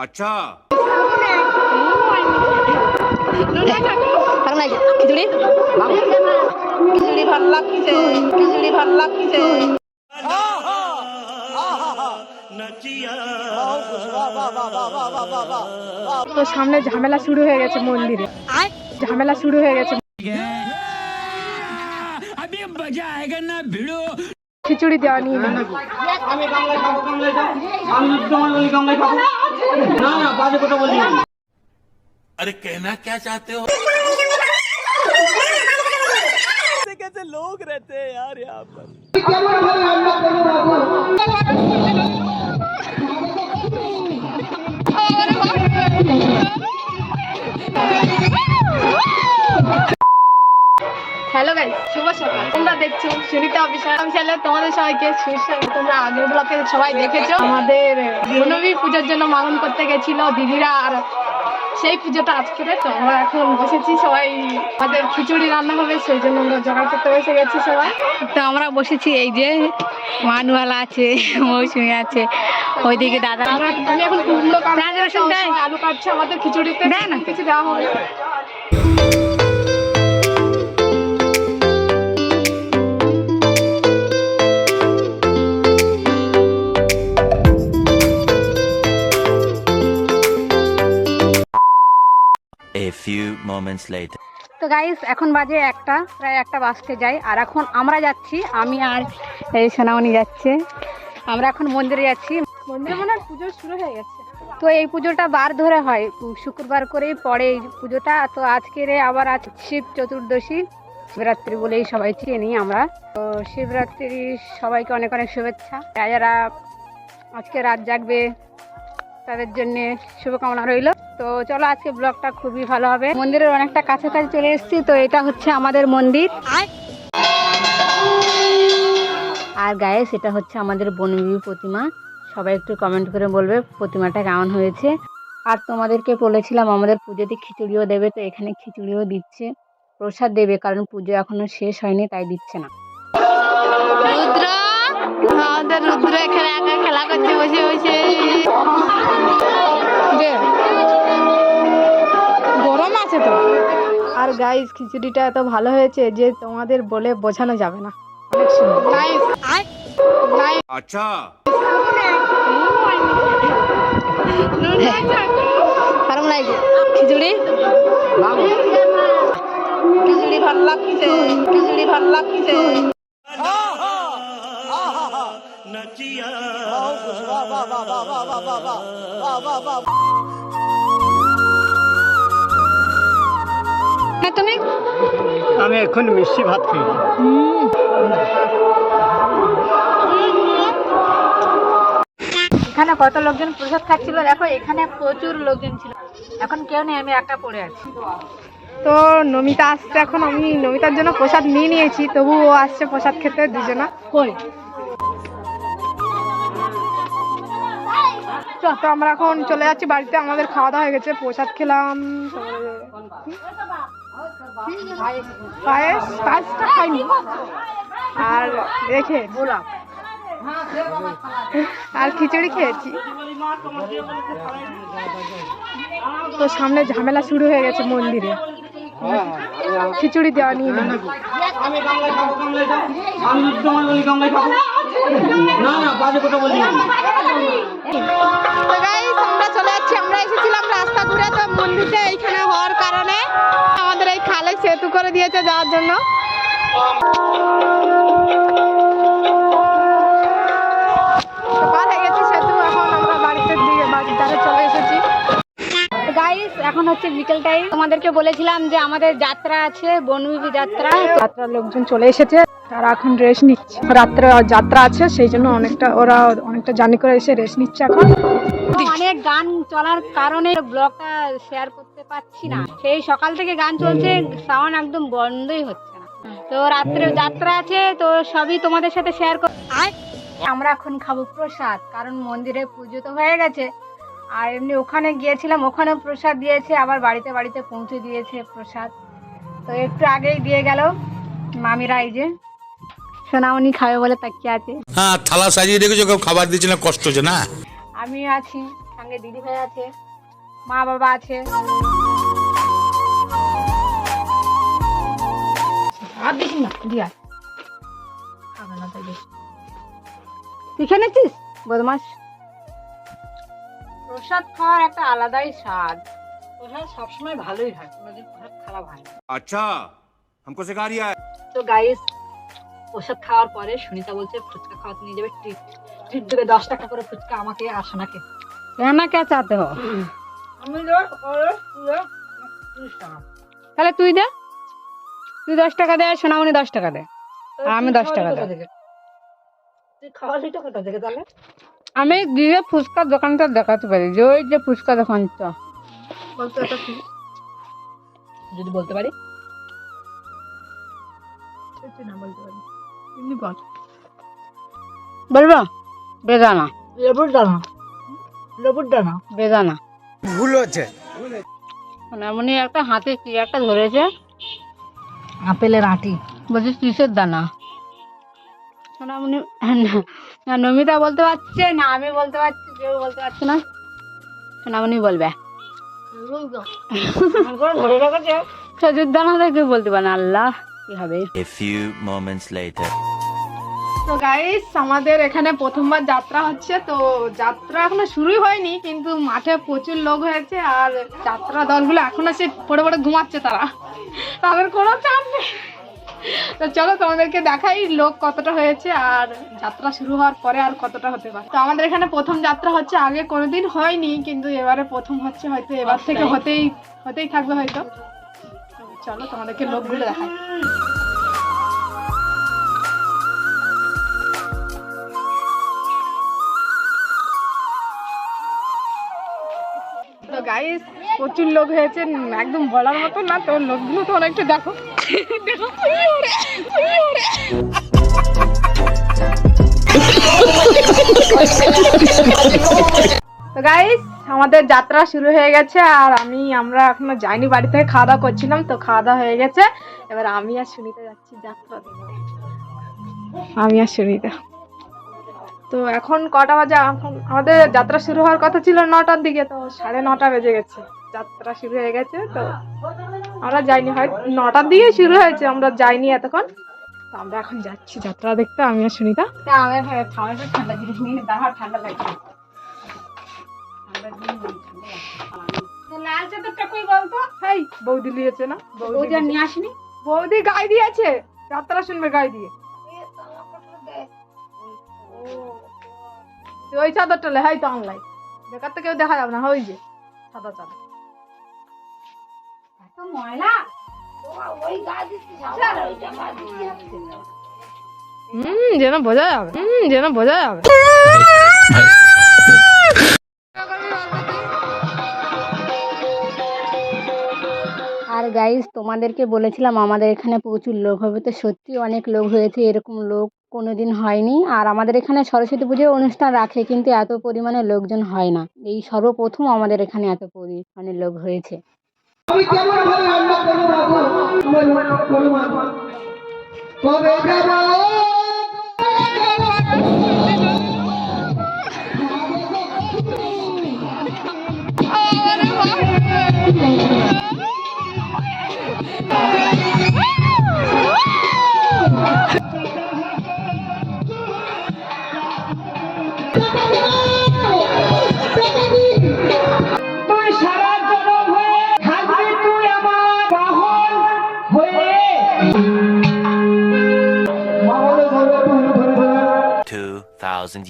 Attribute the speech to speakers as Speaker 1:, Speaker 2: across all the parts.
Speaker 1: अच्छा
Speaker 2: খিচুড়ি খিচুড়ি ভাল লাগছে, খিচুড়ি ভাল লাগছে।
Speaker 3: তো সামনে ঝামেলা শুরু হয়ে গেছে মন্দিরে, ঝামেলা শুরু হয়ে গেছে। খিচুড়ি দেওয়া নিয়ে
Speaker 1: अरे कहना क्या चाहते हो
Speaker 4: कैसे लोग रहते हैं यार यहाँ पर।
Speaker 3: হ্যালো গাইস, শুভ সকাল। তোমরা দেখছো সুনিতা অফিসার। আমি চাইলে তোমাদের সবাইকে তোমরা আগের ব্লগে সবাই দেখেছো আমাদের বনবী পুজোর জন্য মাগন করতে গেছিল দিদিরা, আর সেই পুজোটা আজকে। তো আমরা এখন বসেছি সবাই, আমাদের খিচুড়ি রান্না হবে সেই জন্য আমরা জোগাড় করতে বসে গেছি সবাই।
Speaker 2: তো আমরা বসেছি, এই যে মানুয়ালা আছে, মৌসুমি আছে, ওইদিকে দাদা।
Speaker 3: আমি এখন কুমড়ো আলু কাটছে, আমাদের খিচুড়িতে
Speaker 2: দেয় না
Speaker 3: কিছু দেওয়া হবে।
Speaker 1: A few moments later
Speaker 2: তো গাইস এখন বাজে প্রায় একটা বাজতে যাই। আর এখন আমরা যাচ্ছি, আমি আর এই সোনামণি যাচ্ছে। আমরা এখন মন্দিরে যাচ্ছি।
Speaker 3: মন্দিরে মনে হয় পুজো শুরু হয়ে গেছে।
Speaker 2: তো এই পুজোটা বার ধরে হয়, শুক্রবার করেই পড়ে এই পুজোটা। তো আজকের আবার আজ শিব চতুর্দশী, শিবরাত্রি বলেই সবাই চিনি আমরা। তো শিবরাত্রি সবাইকে অনেক অনেক শুভেচ্ছা। যারা আজকে রাত জাগবে তাদের জন্য শুভকামনা রইল। তো চলো আজকে ব্লগটা খুবই ভালো হবে। মন্দিরের অনেকটা কাছাকাছি চলে এসেছি। তো এটা হচ্ছে আমাদের মন্দির, আর গায়ে সেটা হচ্ছে আমাদের বনবী প্রতিমা। সবাই একটু কমেন্ট করে বলবে প্রতিমাটা কেমন হয়েছে। আর তোমাদেরকে বলেছিলাম আমাদের পুজোতে খিচুড়িও দেবে, তো এখানে খিচুড়িও দিচ্ছে, প্রসাদ দেবে, কারণ পুজো এখনো শেষ হয়নি তাই দিচ্ছে না।
Speaker 3: রুদ্র, আমাদের রুদ্র এখানে একা খেলা করছে বসে বসে। গরম আছে তো। আর গাইস খিচুড়িটা এত ভালো হয়েছে যে তোমাদের বলে বোঝানো যাবে না, অনেক সুন্দর।
Speaker 1: अच्छा
Speaker 2: কারণ লাগছে খিচুড়ি, খিচুড়ি ভালো লাগছে, খিচুড়ি ভালো লাগছে। হ্যাঁ তুমি?
Speaker 4: আমি এখন মিষ্টি ভাত খেয়েছি।
Speaker 2: এখানে কত লোকজন প্রসাদ খাচ্ছিল দেখো, এখানে প্রচুর লোকজন ছিল। এখন কেউ নেই, আমি একা পড়ে আছি।
Speaker 3: তো নমিতা আসছে, এখন আমি নমিতার জন্য প্রসাদ নিয়ে নিয়েছি, তবু ও আসছে প্রসাদ খেতে দুজনা।
Speaker 2: কই
Speaker 3: তো আমরা এখন চলে যাচ্ছি বাড়িতে। আমাদের খাওয়া দাওয়া হয়ে গেছে, প্রসাদ খেলাম, পায়েসটা খাইনি, আর রেখে গোলাপ আর খিচুড়ি খেয়েছি। তো সামনে ঝামেলা শুরু হয়ে গেছে মন্দিরে, খিচুড়ি দেওয়া নিয়ে। আমরা চলে যাচ্ছি, আমরা এসেছিলাম রাস্তা ঘুরে। তো মন্দিরটা এইখানে হওয়ার কারণে আমাদের এই খালে সেতু করে দিয়েছে যাওয়ার জন্য। চলে এসেছি
Speaker 2: গাইস, এখন হচ্ছে বিকেল টাইম। তোমাদেরকে বলেছিলাম যে আমাদের যাত্রা আছে, বনবী যাত্রা।
Speaker 3: যাত্রার লোকজন চলে এসেছে, তারা এখন রেস্ট নিচ্ছে। রাত্রে যাত্রা আছে সেই জন্য ওরা অনেকটা জার্নি করে এসে রেস্ট নিচ্ছে। এখন
Speaker 2: অনেক গান চলার কারণে ব্লগটা শেয়ার করতে পারছি না। সেই সকাল থেকে গান চলছে, সাউন্ড একদম বন্ধই হচ্ছে না। তো রাত্রে যাত্রা আছে, তো সবই তোমাদের সাথে শেয়ার কর। আমরা এখন খাবো প্রসাদ, কারণ মন্দিরে পুজো তো হয়ে গেছে। আর এমনি ওখানে গিয়েছিলাম, ওখানে প্রসাদ দিয়েছে, আবার বাড়িতে বাড়িতে পৌঁছে দিয়েছে প্রসাদ। তো একটু আগেই দিয়ে গেল মামিরা। এই যে সোনামণি খাবে বলে তাকিয়ে আছে।
Speaker 1: হ্যাঁ, থালা সাজিয়ে রেখেছো, কেউ খাবার দিচ্ছে না, কষ্ট হচ্ছে না।
Speaker 2: আমি আছি, সঙ্গে দিদি ভাই আছে, মা বাবা আছে।
Speaker 3: আর দেখি না দিয়া
Speaker 2: তুই খেয়ে নিচ্ছিস বদমাস। প্রসাদ খাওয়ার একটা আলাদাই স্বাদ। প্রসাদ সবসময় ভালোই হয়, কোনোদিন প্রসাদ খারাপ হয় না।
Speaker 1: अच्छा हमको सिखा रिया है।
Speaker 2: তো গাইস, প্রসাদ খাওয়ার পরে সুনিতা বলছে ফুচকা খাওয়াতে নিয়ে যাবে, ট্রিট ট্রিট দেবে 10 টাকা করে ফুচকা আমাকে আর সোনাকে। কেন কে চাতে হো? আমি তাহলে তুই দে, তুই 10 টাকা দে, সোনামণি 10 টাকা দে, আর আমি 10 টাকা দেব। তুই খাওয়ালিটা কোথা থেকে তাহলে? আমি দিয়ে ফুচকার দোকানটা দেখাতে পারি, যে ওই যে ফুচকা দোকানটা বলতে, এটা কি যদি বলতে পারি? না বলতে পারি, এমনি বল। বলবো বেদানা, লেবুর দানা, লেবুর দানা, বেদানা
Speaker 1: ভুল হচ্ছে।
Speaker 2: এমনি একটা হাতে কি একটা ধরেছে, আপেলের আঁটি, বলছে কিসের দানা। সোনামণি না, নমিতা বলতে পারছে না, আমি বলতে পারছি, কেউ বলতে পারছে না। সোনামণি বলবে খেজুর দানা কেউ বলতে পারে না। আল্লাহ কি হবে।
Speaker 1: A few moments later.
Speaker 3: তো গাইস, আমাদের এখানে প্রথমবার যাত্রা হচ্ছে। তো যাত্রা এখনো শুরুই হয়নি, কিন্তু মাঠে প্রচুর লোক হয়েছে, আর যাত্রা দলগুলো এখনো সে পড়ে পড়ে ঘুমাচ্ছে, তাদের কোনো চাপ নেই। তো চলো তোমাদেরকে দেখাই লোক কতটা হয়েছে, আর যাত্রা শুরু হওয়ার পরে আর কতটা হতে পারে। তো আমাদের এখানে প্রথম যাত্রা হচ্ছে, আগে কোনোদিন হয়নি, কিন্তু এবারে প্রথম হচ্ছে, হয়তো এবার থেকে হতেই থাকবে হয়তো। তো চলো তোমাদেরকে লোকগুলো দেখাই। তো গাইস, প্রচুর লোক হয়েছে, একদম বলার মতো না। তো লোকগুলো তো অনেকটা দেখো। তো গাইস, আমাদের যাত্রা শুরু হয়ে গেছে, আর আমরা এখনো যাইনি, বাড়ি থেকে খাওয়া দাওয়া করছিলাম। তো খাওয়া দাওয়া হয়ে গেছে, এবার আমি আর সুনিতা যাচ্ছি যাত্রা দেখতে। আমি আর সুনিতা। তো এখন কটা বাজে? এখন আমাদের যাত্রা শুরু হওয়ার কথা ছিল 9টার দিকে, তো 9:30 বেজে গেছে, যাত্রা শুরু হয়ে গেছে। তো আমরা যাইনি, হয় 9টার দিকে শুরু হয়েছে, আমরা যাইনি এতক্ষণ। তো আমরা এখন যাচ্ছি যাত্রা দেখতে, আমি আর সুনিতা। ঠান্ডা জিনিস নিয়ে ঠান্ডা লাগছে।
Speaker 2: লাল চাদরটা কই বলতো?
Speaker 3: হেই, বৌদি লিয়েছে না?
Speaker 2: বৌদি আর নিয়ে আসেনি?
Speaker 3: বৌদি গায়ে দিয়েছে, যাত্রা শুনবে গায়ে দিয়ে। ওই চাদরটা লে, হাই তো অনলাইন বেকার তো কেউ দেখা যাবে না। ওই যে সাদা চাদর,
Speaker 2: এত ময়লা।
Speaker 3: যেন বোঝা যাবে, যেন বোঝা যাবে।
Speaker 2: আর গাইস, তোমাদেরকে বলেছিলাম আমাদের এখানে প্রচুর লোক হবে, তো সত্যি অনেক লোক হয়েছে, এরকম লোক কোনোদিন হয়নি। আর আমাদের এখানে সরস্বতী পুজোর অনুষ্ঠান রাখে, কিন্তু এত পরিমাণে লোকজন হয় না, এই সর্বপ্রথম আমাদের এখানে এত পরিমাণে লোক হয়েছে।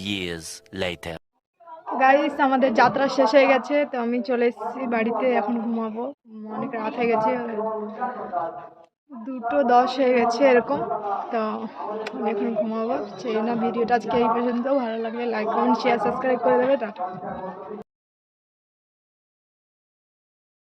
Speaker 1: Years later.
Speaker 3: গাইস, আমাদের যাত্রা শেষ হয়ে গেছে, তো আমি চলে এসেছি বাড়িতে, এখন ঘুমাবো। অনেক রাত হয়ে গেছে, 2:10 হয়ে গেছে এরকম। তো আমি এখন ঘুমাবো। সেই না, ভিডিওটা আজকে এই পর্যন্ত। ভালো লাগলে লাইক, কমেন্ট, শেয়ার, সাবস্ক্রাইব করে দেবে। টাটা।